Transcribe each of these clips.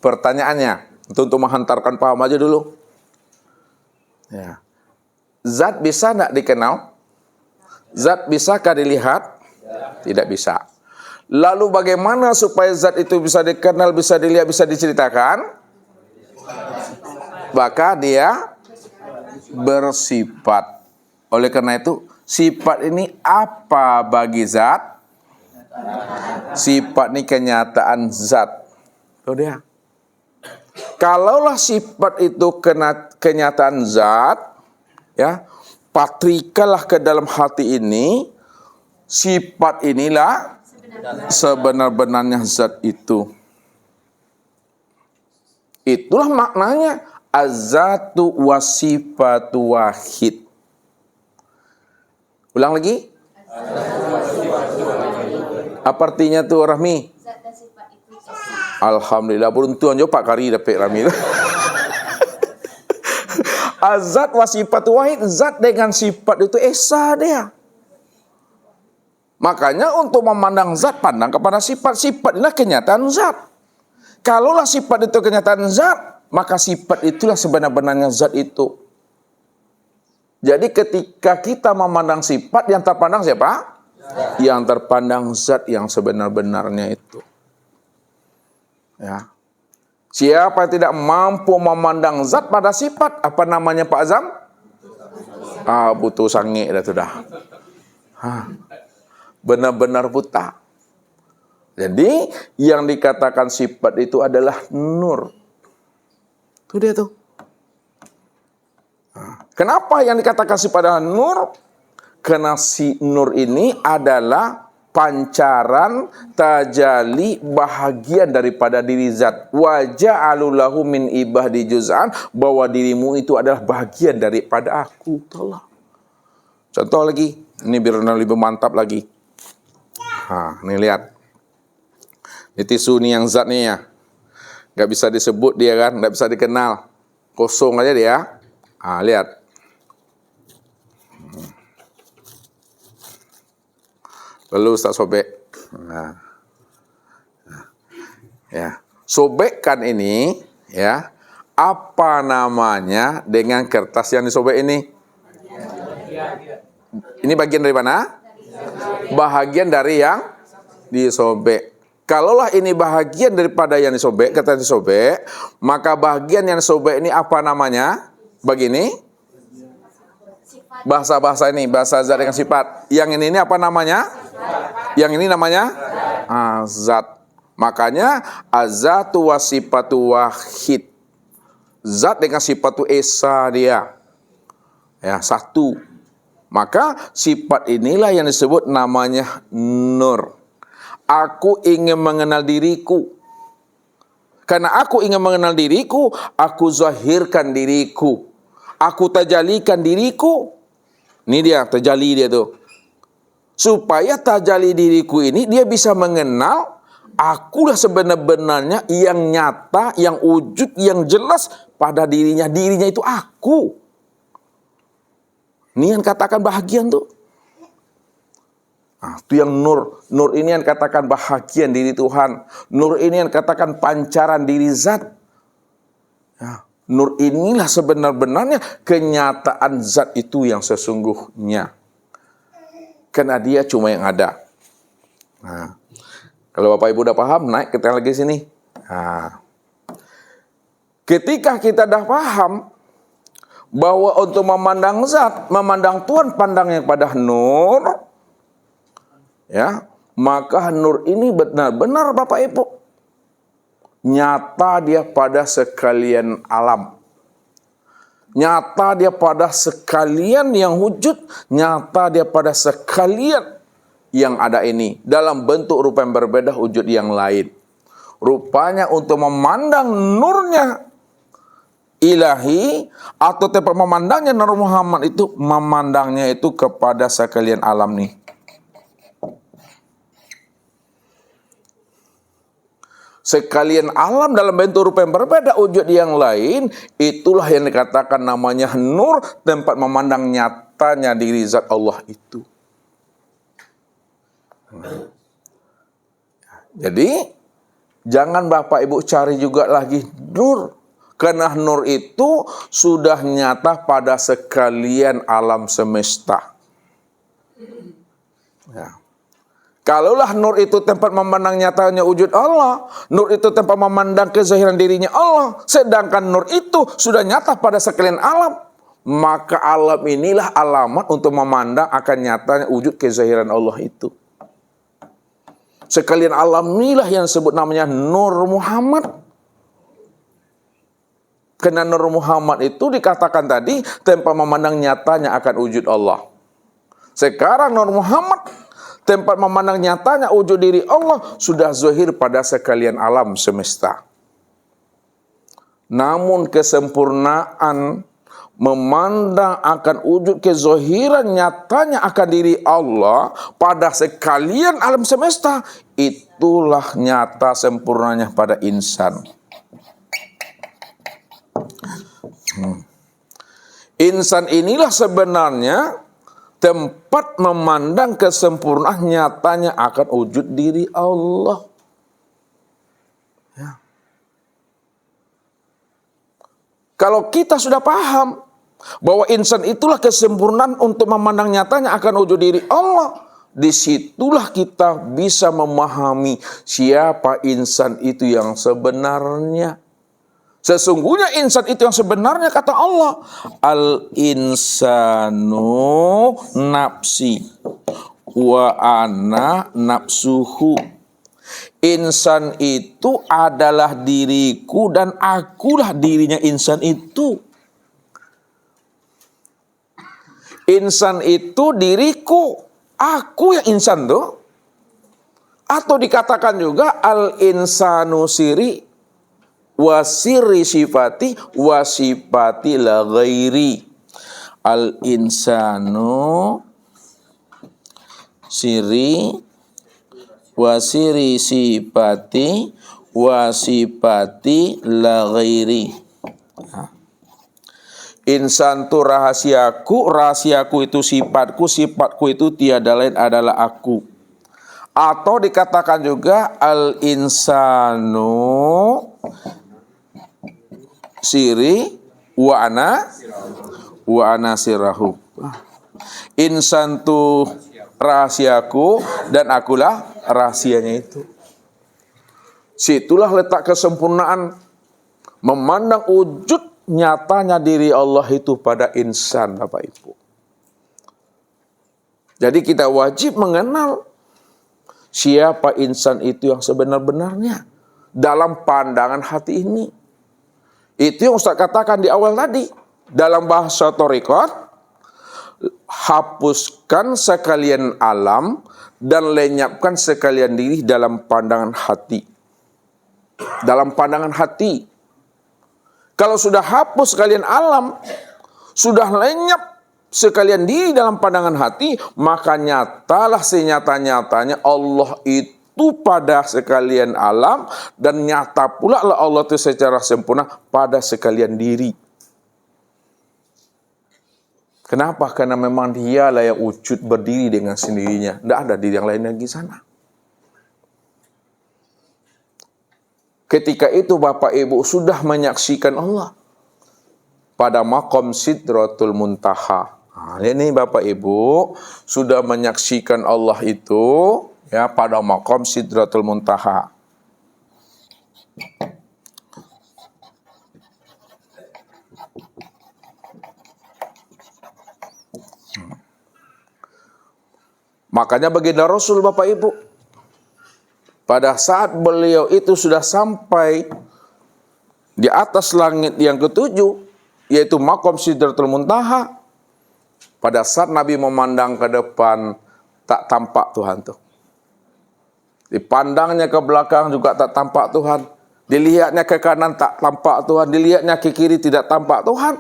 Pertanyaannya, untuk menghantarkan paham aja dulu. Ya. Zat bisa tidak dikenal? Zat bisakah dilihat? Tidak bisa. Lalu bagaimana supaya zat itu bisa dikenal, bisa dilihat, bisa diceritakan? Maka dia bersifat. Oleh karena itu, sifat ini apa bagi zat? Sifat ini kenyataan zat. Itu dia. Kalaulah sifat itu kenyataan zat, ya, patrikalah ke dalam hati ini, sifat inilah sebenar-benarnya zat itu. Itulah maknanya az-zatu wasifatu wahid. Ulang lagi. Apa artinya tuh, Rahmi? Alhamdulillah, beruntung aja Pak Kari dapat Rahmi. Az-zat wasifatu wahid, zat dengan sifat itu esa dia. Makanya untuk memandang zat, pandang kepada sifat. Sifat inilah kenyataan zat. Kalaulah sifat itu kenyataan zat, maka sifat itulah sebenar-benarnya zat itu. Jadi ketika kita memandang sifat, yang terpandang siapa? Zat. Yang terpandang zat yang sebenar-benarnya itu. Ya. Siapa yang tidak mampu memandang zat pada sifat, apa namanya Pak Azam? Butuh sange dah tu dah. Benar-benar buta. Jadi yang dikatakan sifat itu adalah nur. Itu dia tuh. Kenapa yang dikatakan sifat adalah nur? Karena si nur ini adalah pancaran, tajali, bahagian daripada diri zat. Wa ja'alu lahu min ibadi juz'an, bahwa dirimu itu adalah bahagian daripada aku. Allah. Contoh lagi, ini biar lebih mantap lagi. Nih lihat. Ini tisu nih yang zat nih ya. Gak bisa disebut dia kan, gak bisa dikenal. Kosong aja dia. Lihat. Lalu Ustaz sobek. Ya. Sobekkan ini, ya. Apa namanya dengan kertas yang disobek ini? Ini bagian dari mana? Bahagian dari yang disobek. Kalaulah ini bahagian daripada yang disobek, kertas disobek, maka bahagian yang disobek ini apa namanya? Begini. Bahasa-bahasa ini, bahasa zat dengan sifat. Yang ini apa namanya? Yang ini namanya zat. Makanya az-zatu wasifatu wahid. Zat dengan sifat itu esa dia. Ya, satu. Maka sifat inilah yang disebut namanya nur. Aku ingin mengenal diriku. Karena aku ingin mengenal diriku, aku zahirkan diriku. Aku tajalikan diriku. Ini dia, tajali dia tuh. Supaya tajali diriku ini, dia bisa mengenal akulah sebenar-benarnya yang nyata, yang wujud, yang jelas pada dirinya. Dirinya itu aku. Ini yang katakan bahagian tuh. Itu yang nur. Nur ini yang katakan bahagian diri Tuhan. Nur ini yang katakan pancaran diri zat. Ya. Nur inilah sebenar-benarnya kenyataan zat itu yang sesungguhnya. Karena dia cuma yang ada. Kalau Bapak Ibu udah paham, naik kita lagi sini. Ketika kita dah paham bahwa untuk memandang zat, memandang Tuhan pandangnya pada nur, ya, maka nur ini benar-benar Bapak Ibu nyata dia pada sekalian alam. Nyata dia pada sekalian yang wujud, nyata dia pada sekalian yang ada ini. Dalam bentuk rupa yang berbeda, wujud yang lain. Rupanya untuk memandang nurnya ilahi, atau tempat memandangnya Nur Muhammad itu, memandangnya itu kepada sekalian alam nih. Sekalian alam dalam bentuk rupa yang berbeda, wujud yang lain, itulah yang dikatakan namanya nur, tempat memandang nyatanya diri zat Allah itu. Jadi Jangan Bapak Ibu cari juga lagi nur. Karena nur itu sudah nyata pada sekalian alam semesta. Ya. Kalaulah nur itu tempat memandang nyatanya wujud Allah, nur itu tempat memandang kezahiran dirinya Allah, sedangkan nur itu sudah nyata pada sekalian alam, maka alam inilah alamat untuk memandang akan nyatanya wujud kezahiran Allah itu. Sekalian alam inilah yang disebut namanya Nur Muhammad. Karena Nur Muhammad itu dikatakan tadi tempat memandang nyatanya akan wujud Allah. Sekarang Nur Muhammad tempat memandang nyatanya wujud diri Allah sudah zahir pada sekalian alam semesta. Namun kesempurnaan memandang akan wujud kezahiran nyatanya akan diri Allah pada sekalian alam semesta, itulah nyata sempurnanya pada insan. Insan inilah sebenarnya tempat memandang kesempurnaan nyatanya akan wujud diri Allah. Ya. Kalau kita sudah paham bahwa insan itulah kesempurnaan untuk memandang nyatanya akan wujud diri Allah, disitulah kita bisa memahami siapa insan itu yang sebenarnya. Sesungguhnya insan itu yang sebenarnya kata Allah, al-insanu nafsi wa ana nafsuhu. Insan itu adalah diriku dan akulah dirinya insan itu. Insan itu diriku, aku yang insan tuh. Atau dikatakan juga al-insanu siri wasiri sifati wasifati la ghairi. Al-insanu siri wasiri sifati wasifati la ghairi. Insan itu rahasiaku, rahasiaku itu sifatku, sifatku itu tiada lain adalah aku. Atau dikatakan juga al-insanu siri wa ana sirahu. Insan itu rahasiaku dan akulah rahasianya itu. Situlah letak kesempurnaan memandang wujud nyatanya diri Allah itu pada insan, Bapak Ibu. Jadi kita wajib mengenal siapa insan itu yang sebenar-benarnya dalam pandangan hati ini. Itu yang Ustaz katakan di awal tadi. Dalam bahasa Thariqat, hapuskan sekalian alam dan lenyapkan sekalian diri dalam pandangan hati. Dalam pandangan hati. Kalau sudah hapus sekalian alam, sudah lenyap sekalian diri dalam pandangan hati, maka nyatalah senyata-nyatanya Allah itu pada sekalian alam, dan nyata pula lah Allah itu secara sempurna pada sekalian diri. Kenapa? Karena memang dialah yang wujud berdiri dengan sendirinya. Tidak ada diri yang lain lagi sana. Ketika itu Bapak Ibu sudah menyaksikan Allah pada maqam Sidratul Muntaha. Nah, ini Bapak Ibu sudah menyaksikan Allah itu ya pada maqam Sidratul Muntaha. Makanya baginda Rasul Bapak Ibu, pada saat beliau itu sudah sampai di atas langit yang ketujuh, yaitu maqam Sidratul Muntaha, pada saat Nabi memandang ke depan, tak tampak Tuhan tuh. Dipandangnya ke belakang juga tak tampak Tuhan. Dilihatnya ke kanan tak tampak Tuhan. Dilihatnya ke kiri tidak tampak Tuhan.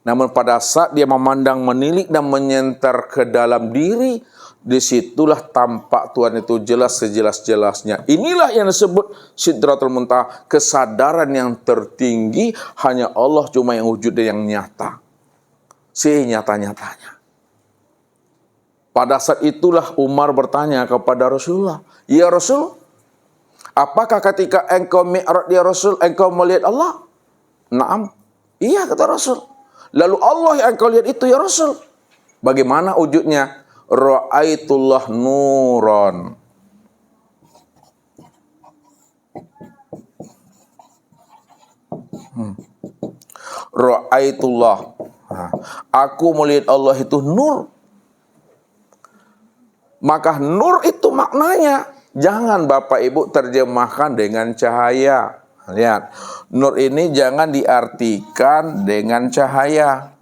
Namun pada saat dia memandang, menilik dan menyenter ke dalam diri, disitulah tampak Tuhan itu jelas sejelas-jelasnya. Inilah yang disebut Sidratul Muntaha, kesadaran yang tertinggi, hanya Allah cuma yang wujud dan yang nyata. Senyata-nyatanya. Pada saat itulah Umar bertanya kepada Rasulullah, "Ya Rasul, Apakah ketika engkau mi'raj ya Rasul, engkau melihat Allah? Naam. Iya, kata Rasul. Lalu Allah yang engkau lihat itu ya Rasul. Bagaimana wujudnya? Ra'aitullah nuron. Ra'aitullah. Aku melihat Allah itu nur. Maka nur itu maknanya, jangan Bapak Ibu terjemahkan dengan cahaya. Lihat, nur ini jangan diartikan dengan cahaya.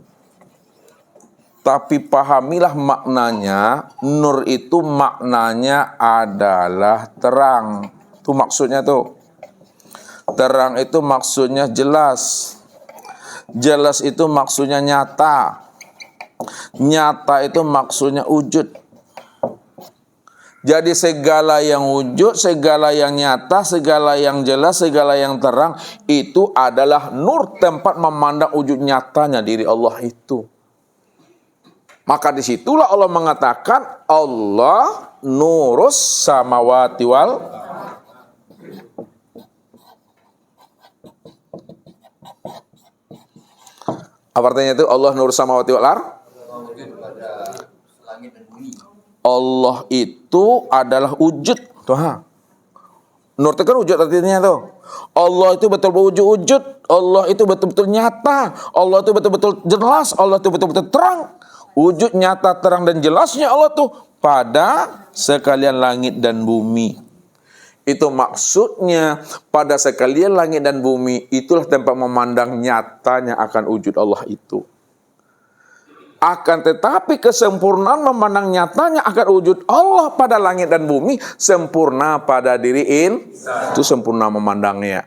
Tapi pahamilah maknanya, nur itu maknanya adalah terang. Itu maksudnya tuh. Terang itu maksudnya jelas. Jelas itu maksudnya nyata. Nyata itu maksudnya wujud. Jadi segala yang wujud, segala yang nyata, segala yang jelas, segala yang terang, itu adalah nur, tempat memandang wujud nyatanya diri Allah itu. Maka disitulah Allah mengatakan, Allah nurus samawati wal. Apa artinya itu? Allah nurus samawati wal ar? Allah itu adalah wujud. Tuh, nur itu kan wujud artinya tuh. Allah itu betul-betul wujud. Allah itu betul-betul nyata. Allah itu betul-betul jelas. Allah itu betul-betul terang. Wujud nyata, terang dan jelasnya Allah tuh pada sekalian langit dan bumi. Itu maksudnya pada sekalian langit dan bumi itulah tempat memandang nyatanya akan wujud Allah itu. Akan tetapi kesempurnaan memandang nyatanya akan wujud Allah pada langit dan bumi sempurna pada diriin, itu sempurna memandangnya.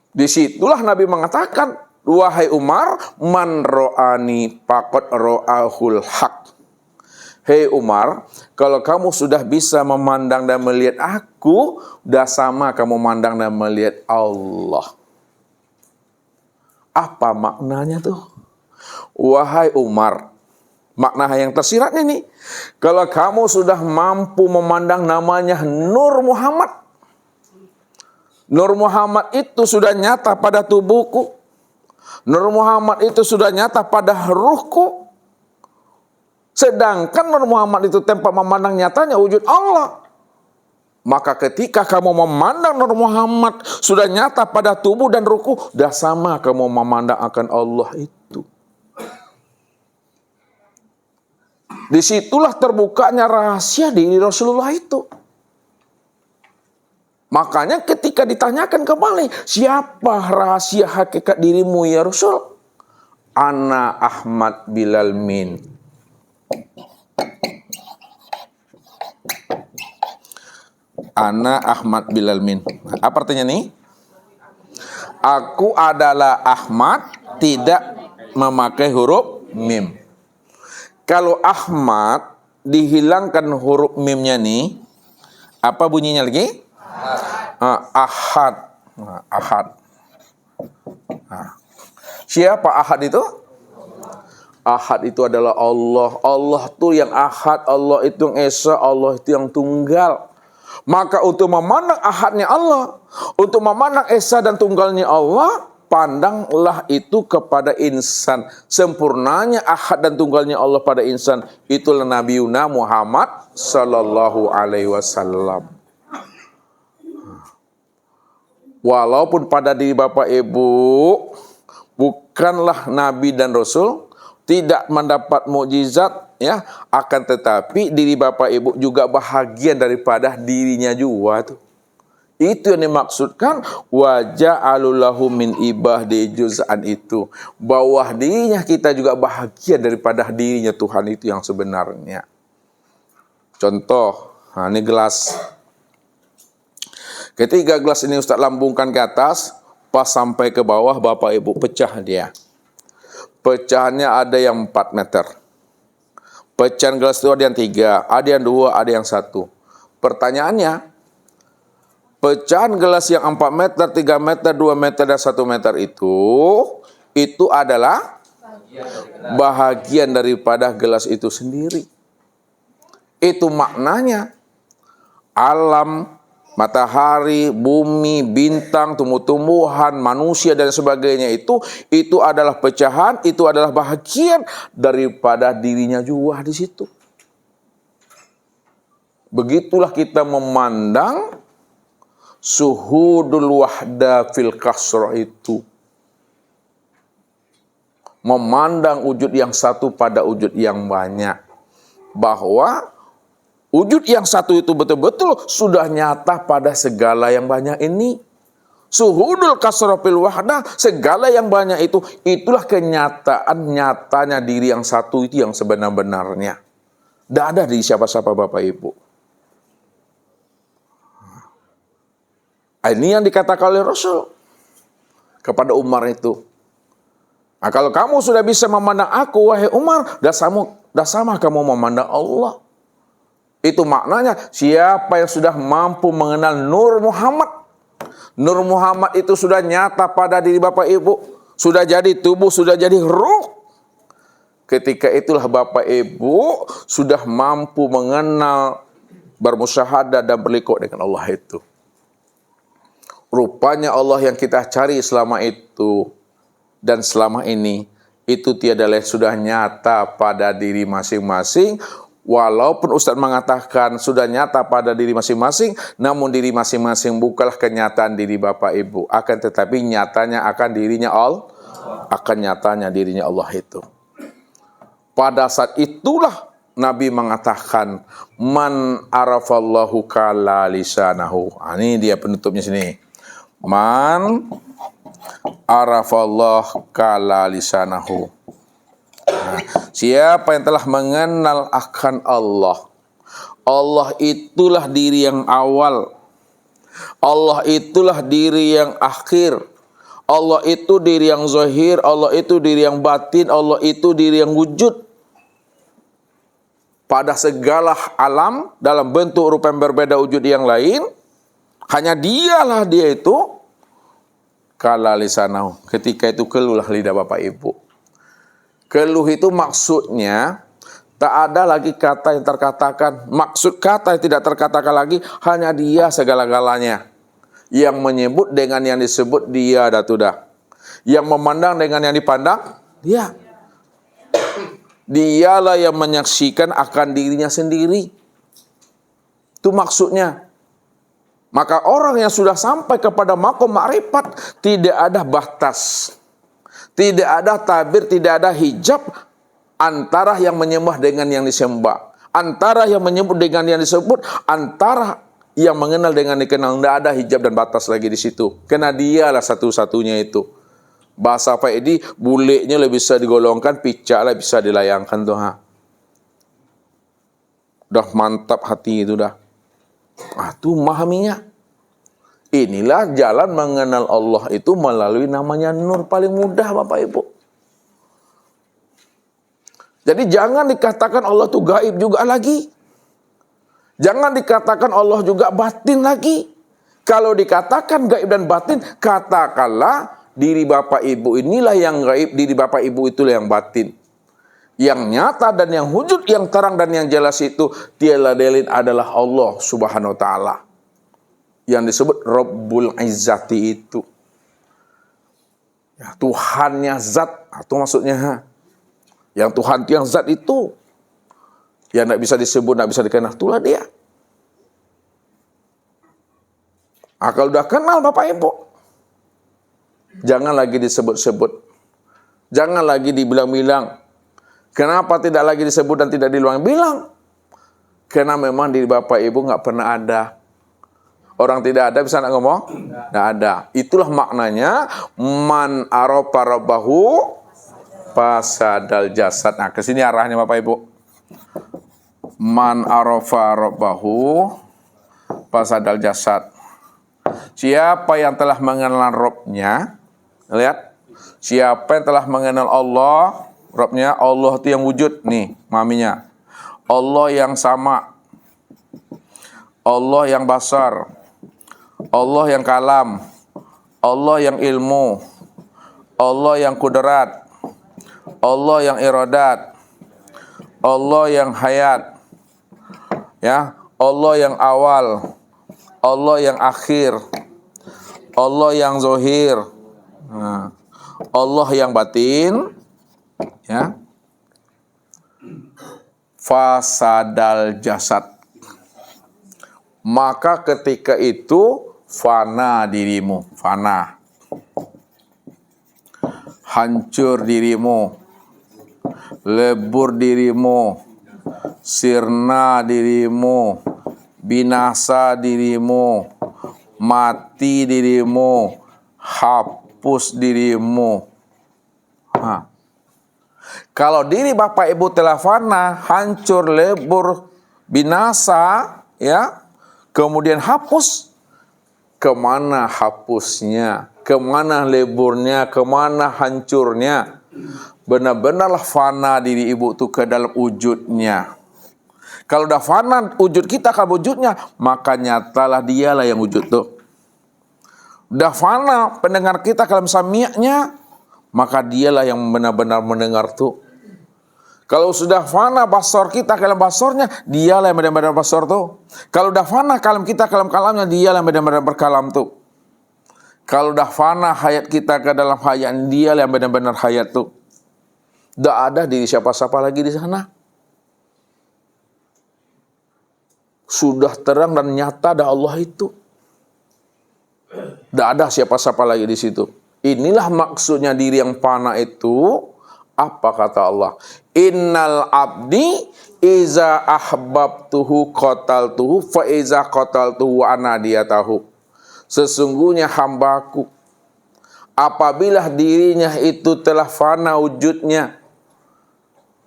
Disitulah Nabi mengatakan, wahai Umar, man ro'ani faqad ro'ahul haq. Hei Umar, kalau kamu sudah bisa memandang dan melihat aku, sudah sama kamu memandang dan melihat Allah. Apa maknanya tuh? Wahai Umar, makna yang tersiratnya nih, kalau kamu sudah mampu memandang namanya Nur Muhammad. Nur Muhammad itu sudah nyata pada tubuhku. Nur Muhammad itu sudah nyata pada ruhku. Sedangkan Nur Muhammad itu tempat memandang nyatanya wujud Allah. Maka ketika kamu memandang Nur Muhammad sudah nyata pada tubuh dan ruhku, dah sama kamu memandang akan Allah itu. Disitulah terbukanya rahasia diri Rasulullah itu. Makanya ketika ditanyakan kembali, siapa rahasia hakikat dirimu ya Rasul? Ana Ahmad Bilal Min. Ana Ahmad Bilal Min. Apa artinya nih? Aku adalah Ahmad, tidak memakai huruf mim. Kalau Ahmad dihilangkan huruf mimnya nih, apa bunyinya lagi? Ahad. Ahad. Siapa Ahad itu? Ahad itu adalah Allah. Allah itu yang Ahad, Allah itu yang Esa, Allah itu yang tunggal. Maka untuk memandang Ahadnya Allah, untuk memandang Esa dan tunggalnya Allah, pandanglah itu kepada insan. Sempurnanya Ahad dan tunggalnya Allah pada insan. Itulah Nabi Muhammad sallallahu alaihi wasallam. Walaupun pada diri Bapak Ibu bukanlah Nabi dan Rasul, tidak mendapat mukjizat, ya, akan tetapi diri Bapak Ibu juga bahagian daripada dirinya juga tuh. Itu yang dimaksudkan waja'alulahu min ibadi juz'an itu. Bawah dirinya kita juga bahagia daripada dirinya Tuhan itu yang sebenarnya. Contoh, ini gelas. Ketika gelas ini Ustaz lambungkan ke atas, pas sampai ke bawah Bapak Ibu pecah dia. Pecahannya ada yang 4 meter. Pecahan gelas itu ada yang 3, ada yang 2, ada yang 1. Pertanyaannya, pecahan gelas yang 4 meter, 3 meter, 2 meter, dan 1 meter itu adalah bahagian daripada gelas itu sendiri. Itu maknanya alam matahari, bumi, bintang, tumbuh-tumbuhan, manusia dan sebagainya itu adalah pecahan, itu adalah bahagian daripada dirinya juga di situ. Begitulah kita memandang suhudul wahda fil kasrah itu. Memandang wujud yang satu pada wujud yang banyak. Bahwa wujud yang satu itu betul-betul sudah nyata pada segala yang banyak ini. Suhudul kasrah fil wahda, segala yang banyak itu, itulah kenyataan nyatanya diri yang satu itu yang sebenar-benarnya. Tidak ada di siapa-siapa Bapak Ibu. Ini yang dikatakan oleh Rasul kepada Umar itu. Nah, kalau kamu sudah bisa memandang aku, wahai Umar, dah sama kamu memandang Allah. Itu maknanya siapa yang sudah mampu mengenal Nur Muhammad. Nur Muhammad itu sudah nyata pada diri Bapak Ibu. Sudah jadi tubuh, sudah jadi ruh. Ketika itulah Bapak Ibu sudah mampu mengenal, bermusyahadah dan berliku dengan Allah itu. Rupanya Allah yang kita cari selama itu dan selama ini itu tiada lain sudah nyata pada diri masing-masing. Walaupun Ustaz mengatakan sudah nyata pada diri masing-masing, namun diri masing-masing bukanlah kenyataan diri Bapak Ibu. Akan tetapi nyatanya akan dirinya Allah, akan nyatanya dirinya Allah itu. Pada saat itulah Nabi mengatakan, man arafallahu kala lisanahu. Ini dia penutupnya sini. Man arafallahu kala lisanahu. Nah, siapa yang telah mengenal akan Allah, Allah itulah diri yang awal, Allah itulah diri yang akhir, Allah itu diri yang zahir, Allah itu diri yang batin, Allah itu diri yang wujud. Pada segala alam dalam bentuk rupa yang berbeda wujud yang lain, hanya dialah dia itu kala lisanahu. Ketika itu keluhlah lidah Bapak Ibu. Keluh itu maksudnya tak ada lagi kata yang terkatakan. Maksud kata yang tidak terkatakan lagi, hanya dia segala-galanya. Yang menyebut dengan yang disebut dia datudah. Yang memandang dengan yang dipandang dia. Dialah yang menyaksikan akan dirinya sendiri. Itu maksudnya. Maka orang yang sudah sampai kepada maqam ma'rifat, tidak ada batas, tidak ada tabir, tidak ada hijab antara yang menyembah dengan yang disembah, antara yang menyebut dengan yang disebut, antara yang mengenal dengan dikenal. Tidak ada hijab dan batas lagi di situ. Karena dialah satu-satunya itu. Bahasa Faedi, buliknya lebih bisa digolongkan, picak lah bisa dilayangkan tuh. Udah mantap hati itu dah. Tuh memahaminya. Inilah jalan mengenal Allah itu melalui namanya nur, paling mudah Bapak Ibu. Jadi jangan dikatakan Allah itu gaib juga lagi. Jangan dikatakan Allah juga batin lagi. Kalau dikatakan gaib dan batin, katakanlah diri Bapak Ibu inilah yang gaib, diri Bapak Ibu itulah yang batin. Yang nyata dan yang wujud, yang terang dan yang jelas itu tiada lain adalah Allah Subhanahu wa taala. Yang disebut Rabbul Izzati itu. Ya, Tuhannya zat, itu maksudnya. Yang Tuhan itu yang zat itu. Yang tidak bisa disebut, tidak bisa dikenal, itulah dia. Kalau udah kenal Bapak Ibu, jangan lagi disebut-sebut. Jangan lagi dibilang-bilang. Kenapa tidak lagi disebut dan tidak dibilang? Karena memang di Bapak Ibu nggak pernah ada. Orang tidak ada bisa nggak ngomong? Nggak ada. Itulah maknanya man arafa rabbahu fasadal jasad. Nah, ke sini arahnya Bapak Ibu. Man arafa rabbahu fasadal jasad. Siapa yang telah mengenal Rabb-nya, lihat. Siapa yang telah mengenal Allah, Rabb-nya, Allah itu yang wujud nih, maminya. Allah yang sama. Allah yang basar. Allah yang kalam. Allah yang ilmu. Allah yang kudrat. Allah yang iradat. Allah yang hayat. Ya, Allah yang awal. Allah yang akhir, Allah yang zohir, Allah yang batin, ya. Fasadal jasad, maka ketika itu fana dirimu, fana, hancur dirimu, lebur dirimu, sirna dirimu, binasa dirimu, mati dirimu, hapus dirimu. Kalau diri Bapak Ibu telah fana, hancur, lebur, binasa, ya, kemudian hapus, kemana hapusnya, kemana leburnya, kemana hancurnya? Benar-benarlah fana diri ibu itu ke dalam wujudnya. Kalau udah fana wujud kita ke wujudnya, maka nyatalah dialah yang wujud tuh. Udah fana pendengar kita kalam sami'nya, maka dialah yang benar-benar mendengar tuh. Kalau sudah fana basar kita kalam basarnya, dialah yang benar-benar basar tuh. Kalau udah fana kalam kita kalam kalamnya, dialah yang benar-benar berkalam tuh. Kalau udah fana hayat kita ke dalam hayat, dialah yang benar-benar hayat tuh. Tidak ada diri siapa-siapa lagi di sana. Sudah terang dan nyata ada Allah itu. Tidak ada siapa-siapa lagi di situ. Inilah maksudnya diri yang fana itu. Apa kata Allah? Innal abdi iza ahbabtuhu qataltuhu fa iza qataltuhu wa anadiyatahu. Sesungguhnya hambaku, apabila dirinya itu telah fana wujudnya,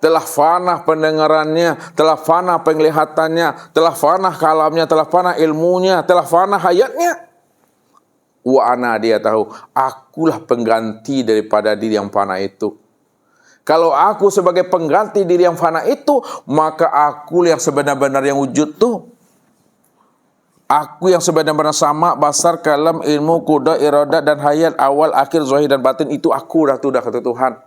telah fana pendengarannya, telah fana penglihatannya, telah fana kalamnya, telah fana ilmunya, telah fana hayatnya, wa anadiyatahu, akulah pengganti daripada diri yang fana itu. Kalau aku sebagai pengganti diri yang fana itu, maka aku yang sebenar-benar yang wujud tuh. Aku yang sebenar-benar sama, basar, kalam, ilmu, kuda, iradah, dan hayat, awal, akhir, zahir, dan batin, itu aku dah kata Tuhan.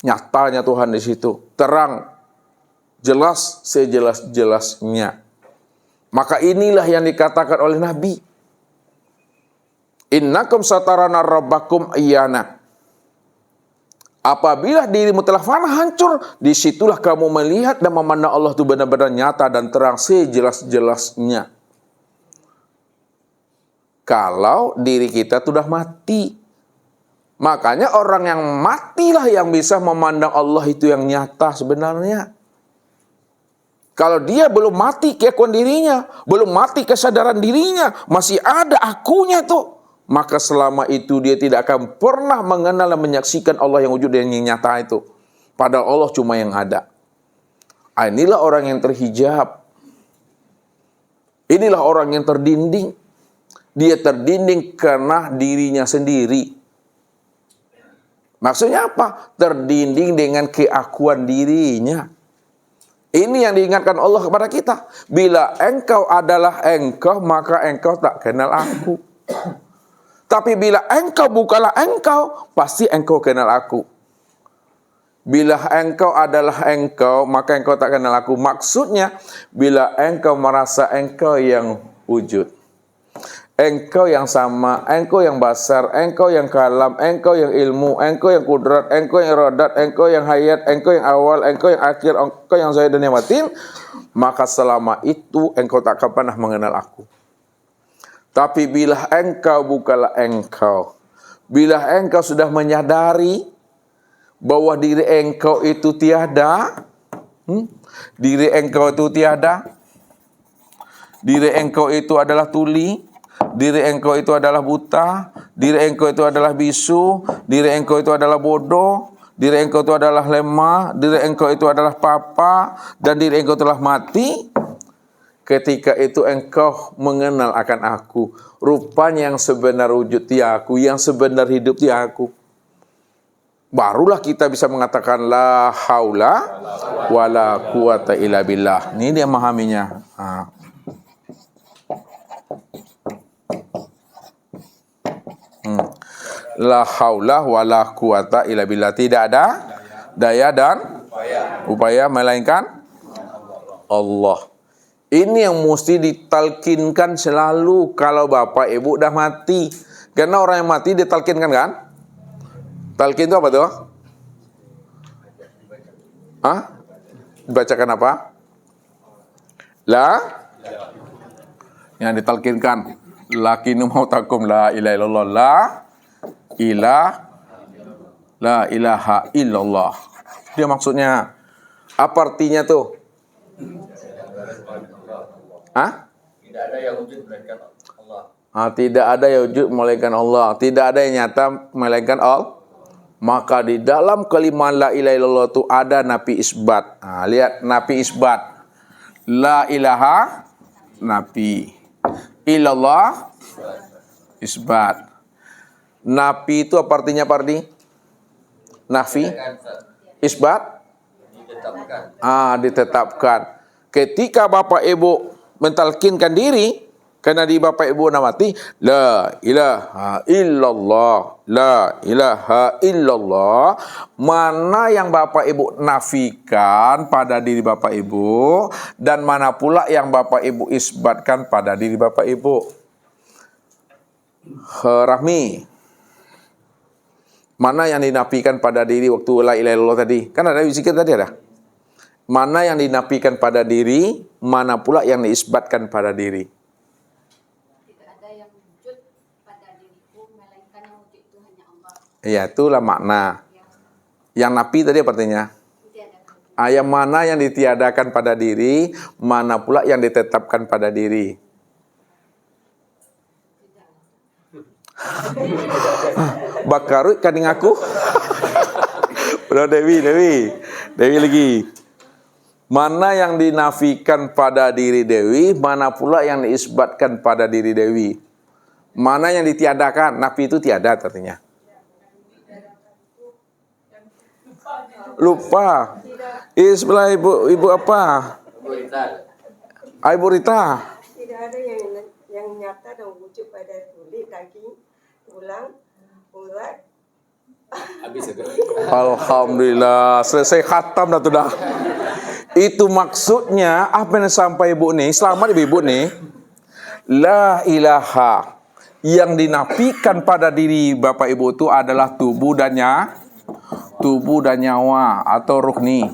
Nyatanya Tuhan di situ. Terang, jelas, sejelas-jelasnya. Maka inilah yang dikatakan oleh Nabi. Innakum satarana rabbakum iyana. Apabila dirimu telah fana hancur, disitulah kamu melihat dan memandang Allah itu benar-benar nyata dan terang sejelas-jelasnya. Kalau diri kita sudah mati, makanya orang yang matilah yang bisa memandang Allah itu yang nyata sebenarnya. Kalau dia belum mati keakuan dirinya, belum mati kesadaran dirinya, masih ada akunya tuh, maka selama itu dia tidak akan pernah mengenal dan menyaksikan Allah yang wujud dan yang nyata itu. Padahal Allah cuma yang ada. Inilah orang yang terhijab. Inilah orang yang terdinding. Dia terdinding karena dirinya sendiri. Maksudnya apa? Terdinding dengan keakuan dirinya. Ini yang diingatkan Allah kepada kita. Bila engkau adalah engkau, maka engkau tak kenal aku. Tapi bila engkau bukanlah engkau, pasti engkau kenal aku. Bila engkau adalah engkau, maka engkau tak kenal aku. Maksudnya, bila engkau merasa engkau yang wujud, engkau yang sama, engkau yang basar, engkau yang kalam, engkau yang ilmu, engkau yang kudrat, engkau yang iradat, engkau yang hayat, engkau yang awal, engkau yang akhir, engkau yang zahir dan yang batin, maka selama itu engkau tak akan pernah mengenal aku. Tapi bila engkau bukanlah engkau, bila engkau sudah menyadari bahwa diri engkau itu tiada, diri engkau itu tiada, diri engkau itu adalah tuli, diri engkau itu adalah buta, diri engkau itu adalah bisu, diri engkau itu adalah bodoh, diri engkau itu adalah lemah, diri engkau itu adalah papa, dan diri engkau telah mati. Ketika itu engkau mengenal akan aku, rupanya yang sebenar wujud dia aku, yang sebenar hidup dia aku. Barulah kita bisa mengatakan la haula wala quwata illa billah. Ini dia memahaminya. La haula wala quwata illa billah. Tidak ada daya dan upaya melainkan Allah. Ini yang mesti ditalkinkan selalu kalau bapak ibu udah mati. Karena orang yang mati ditalkinkan kan? Talkin itu apa tuh? Dibacakan apa? Yang ditalkinkan. Lakinu mautakum la ilaha illallah. La ilaha illallah. Dia maksudnya. Apa artinya tuh? Tidak ada yang wujud melainkan Allah. Tidak ada yang wujud melainkan Allah. Tidak ada yang nyata melainkan Allah. Maka di dalam kalimat la ilaha illallah itu ada nafi isbat. Lihat nafi isbat. La ilaha nafi. Illallah isbat. Nafi itu apa artinya, Pardi? Nafi? Isbat? Ditetapkan. Ketika Bapak Ibu mentalkinkan diri, karena di Bapak Ibu mati, la ilaha illallah, la ilaha illallah, mana yang Bapak Ibu nafikan pada diri Bapak Ibu, dan mana pula yang Bapak Ibu isbatkan pada diri Bapak Ibu. Rahmi, mana yang dinafikan pada diri waktu la ilaha illallah tadi? Kan ada zikir tadi ada. Mana yang dinafikan pada diri, mana pula yang diisbatkan pada diri. Tidak ada yang wujud pada diriku, melainkan yang wujud itu hanya Allah. Iya, itulah makna. Yang nafi tadi apa artinya? Yang mana yang ditiadakan pada diri, mana pula yang ditetapkan pada diri. Bakarut kading aku. Bro Dewi lagi. Mana yang dinafikan pada diri Dewi, mana pula yang diisbatkan pada diri Dewi. Mana yang ditiadakan, nafi itu tiada artinya. Lupa. Sebelah ibu apa? Ibu Rita. Tidak ada yang nyata dan wujud pada kulit, daging, tulang, urat. Habis itu. Alhamdulillah, selesai khatam dah tu dah. Itu maksudnya apa yang sampai ibu nih, selamat ibu nih. La ilaha, yang dinafikan pada diri Bapak Ibu itu adalah tubuh dan nyawa atau ruh nih.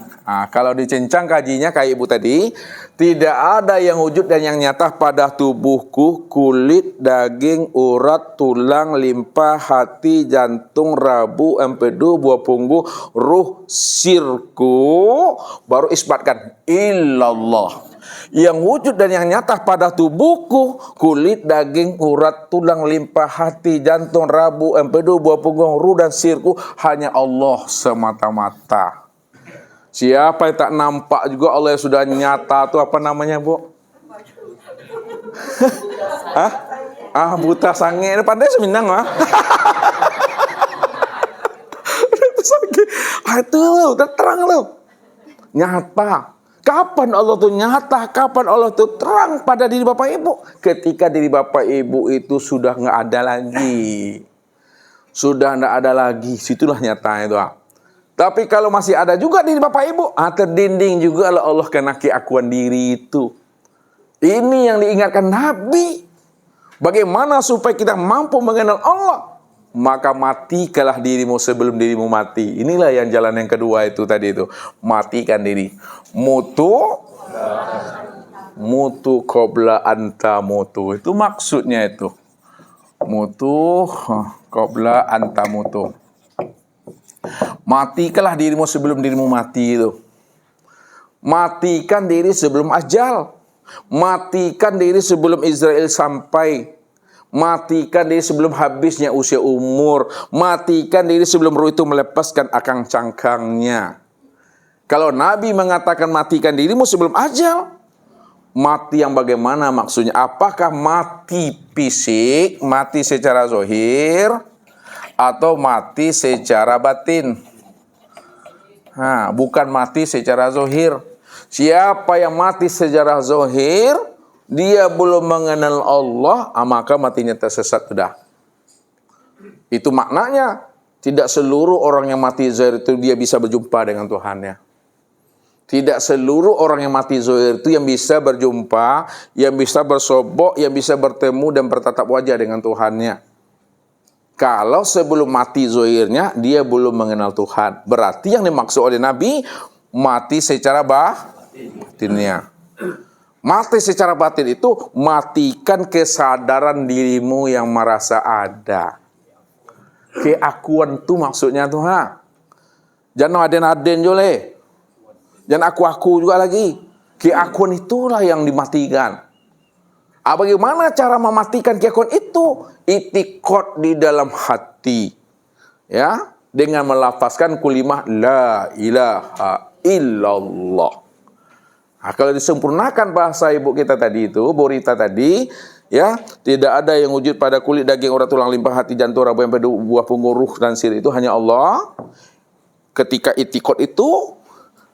Kalau dicencang kajinya kayak ibu tadi, tidak ada yang wujud dan yang nyata pada tubuhku, kulit, daging, urat, tulang, limpa, hati, jantung, rabu, empedu, buah punggung, ruh, sirku, baru isbatkan illallah. Yang wujud dan yang nyata pada tubuhku, kulit, daging, urat, tulang, limpa, hati, jantung, rabu, empedu, buah punggung, ruh dan sirku, hanya Allah semata-mata. Siapa yang tak nampak juga Allah yang sudah nyata tu apa namanya, Bu? Buta sange. Pandai seminang itu terang lo. Nyata. Kapan Allah tu nyata? Kapan Allah tu terang pada diri Bapak Ibu? Ketika diri Bapak Ibu itu sudah nggak ada lagi. Sudah nggak ada lagi. Situlah nyatanya itu. Tapi kalau masih ada juga diri Bapak Ibu, terdinding juga Allah kena keakuan diri itu. Ini yang diingatkan Nabi. Bagaimana supaya kita mampu mengenal Allah? Maka matikanlah dirimu sebelum dirimu mati. Inilah yang jalan yang kedua itu tadi itu. Matikan diri. Mutu qabla anta mutu. Itu maksudnya itu. Mutu qabla anta mutu. Matikanlah dirimu sebelum dirimu mati itu. Matikan diri sebelum ajal. Matikan diri sebelum Israel sampai. Matikan diri sebelum habisnya usia umur. Matikan diri sebelum ruh itu melepaskan akang cangkangnya. Kalau Nabi mengatakan matikan dirimu sebelum ajal, mati yang bagaimana maksudnya? Apakah mati fisik, mati secara zahir, atau mati secara batin? Bukan mati secara zahir. Siapa yang mati secara zahir, dia belum mengenal Allah, maka matinya tersesat sudah. Itu maknanya. Tidak seluruh orang yang mati zahir itu dia bisa berjumpa dengan Tuhannya. Tidak seluruh orang yang mati zahir itu yang bisa berjumpa, yang bisa bersobok, yang bisa bertemu dan bertatap wajah dengan Tuhannya. Kalau sebelum mati zahirnya, dia belum mengenal Tuhan. Berarti yang dimaksud oleh Nabi, mati secara batinnya. Mati secara batin itu, matikan kesadaran dirimu yang merasa ada. Keakuan itu maksudnya tuh, jangan aden-aden jole. Jangan aku-aku juga lagi. Keakuan itulah yang dimatikan. Bagaimana cara mematikan keakuan itu? Itikad di dalam hati. Ya, dengan melafazkan kulimah la ilaha illallah. Kalau disempurnakan bahasa ibu kita tadi itu, Borita tadi, ya, tidak ada yang wujud pada kulit, daging, urat, tulang, limpah, hati, jantung, rabu, empedu, buah punggung, ruh dan sir itu hanya Allah. Ketika itikad itu,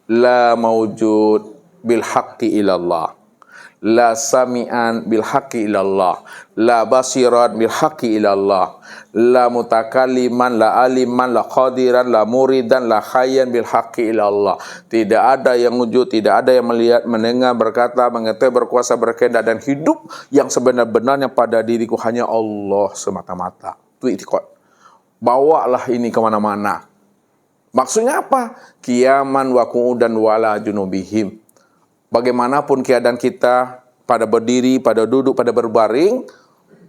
la maujud bil haqqi ilallah, la sami'an bil haqqi ilallah, la basiran bil haqqi ilallah, la mutakalliman, la aliman, la qadiran, la muridan, la khayyan bil haqqi ilallah. Tidak ada yang wujud, tidak ada yang melihat, mendengar, berkata, mengetahui, berkuasa, berkehendak dan hidup yang sebenar-benarnya pada diriku hanya Allah semata-mata. Itu itikad. Bawalah ini kemana-mana. Maksudnya apa? Qiyaman wa qu'udan wala junubihim. Bagaimanapun keadaan kita, pada berdiri, pada duduk, pada berbaring,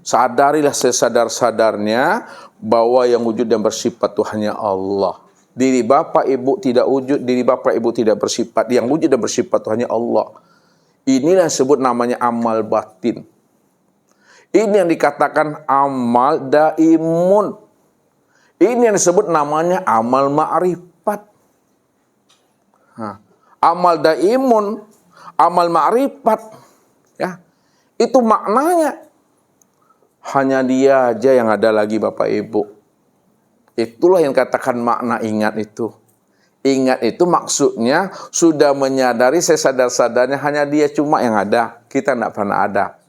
sadarilah sesadar-sadarnya bahwa yang wujud dan bersifat itu hanya Allah. Diri bapak ibu tidak wujud, diri bapak ibu tidak bersifat. Yang wujud dan bersifat itu hanya Allah. Inilah yang disebut namanya amal batin. Ini yang dikatakan amal daimun. Ini yang disebut namanya amal ma'rifat. Amal daimun, amal ma'rifat, ya, itu maknanya hanya dia aja yang ada lagi Bapak Ibu. Itulah yang katakan makna ingat itu. Ingat itu maksudnya sudah menyadari sesadar-sadarnya hanya dia cuma yang ada. Kita tidak pernah ada.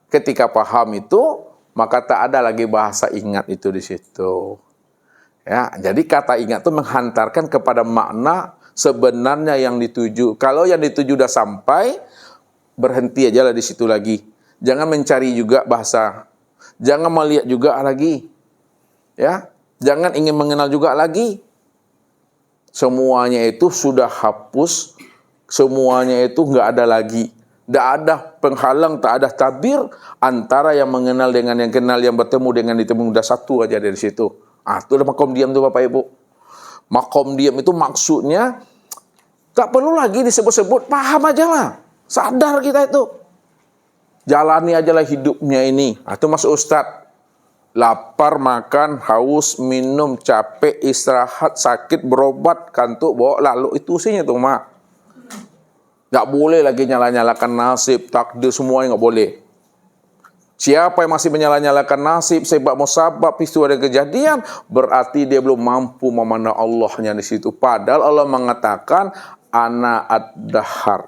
Ketika paham itu, maka tak ada lagi bahasa ingat itu di situ. Ya, jadi kata ingat itu menghantarkan kepada makna sebenarnya yang dituju. Kalau yang dituju sudah sampai, berhenti aja lah di situ lagi. Jangan mencari juga bahasa. Jangan melihat juga lagi. Ya, jangan ingin mengenal juga lagi. Semuanya itu sudah hapus. Semuanya itu nggak ada lagi. Tidak ada penghalang, tak ada tabir antara yang mengenal dengan yang kenal, yang bertemu dengan ditemu. Sudah satu aja dari situ. Itu adalah makom diam tuh Bapak Ibu. Makom diam itu maksudnya tak perlu lagi disebut-sebut, paham aja lah. Sadar kita itu. Jalani aja lah hidupnya ini. Itu Mas Ustadz. Lapar, makan, haus, minum, capek, istirahat, sakit, berobat, kantuk, bawa lalu. Itu isinya tuh Mak. Gak boleh lagi nyala-nyalakan nasib, takdir, semuanya gak boleh. Siapa yang masih menyala-nyalakan nasib, sebab musabab, peristiwa dan kejadian, berarti dia belum mampu memandang Allahnya di situ. Padahal Allah mengatakan, ana ad-dahar.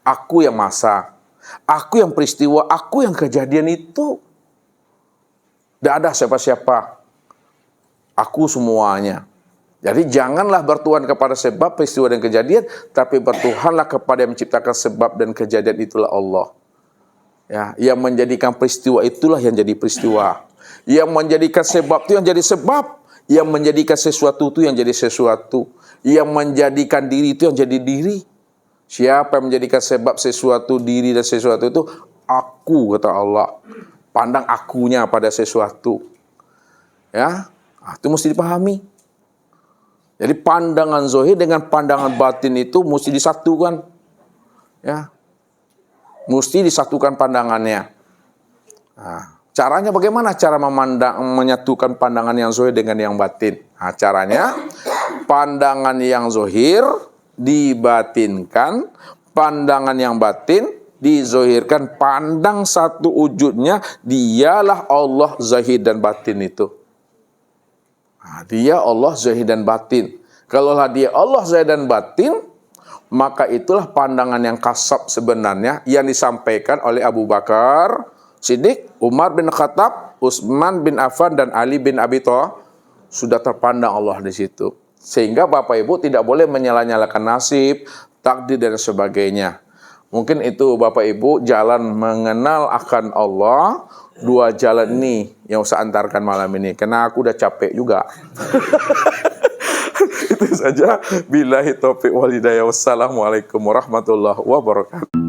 Aku yang masa, aku yang peristiwa, aku yang kejadian itu. Tidak ada siapa-siapa. Aku semuanya. Jadi janganlah bertuhan kepada sebab, peristiwa dan kejadian, tapi bertuhanlah kepada yang menciptakan sebab dan kejadian, itulah Allah. Ya, yang menjadikan peristiwa itulah yang jadi peristiwa. Yang menjadikan sebab itu yang jadi sebab. Yang menjadikan sesuatu itu yang jadi sesuatu. Yang menjadikan diri itu yang jadi diri. Siapa yang menjadikan sebab sesuatu, diri dan sesuatu itu? Aku, kata Allah. Pandang akunya pada sesuatu. Ya, itu mesti dipahami. Jadi pandangan zahir dengan pandangan batin itu mesti disatukan. Ya. Mesti disatukan pandangannya. Caranya bagaimana cara menyatukan pandangan yang zahir dengan yang batin? Caranya pandangan yang zahir dibatinkan, pandangan yang batin dizahirkan. Pandang satu wujudnya, dialah Allah zahir dan batin itu. Dia Allah zahir dan batin. Kalaulah dia Allah zahir dan batin, maka itulah pandangan yang kasab sebenarnya yang disampaikan oleh Abu Bakar Siddiq, Umar bin Khattab, Utsman bin Affan dan Ali bin Abi Thalib. Sudah terpandang Allah di situ. Sehingga Bapak Ibu tidak boleh menyala-nyalakan nasib, takdir dan sebagainya. Mungkin itu Bapak Ibu jalan mengenal akan Allah. Dua jalan ini yang saya antarkan malam ini. Karena aku udah capek juga. Itu saja. Billahi taufiq wal hidayah. Wassalamualaikum warahmatullahi wabarakatuh.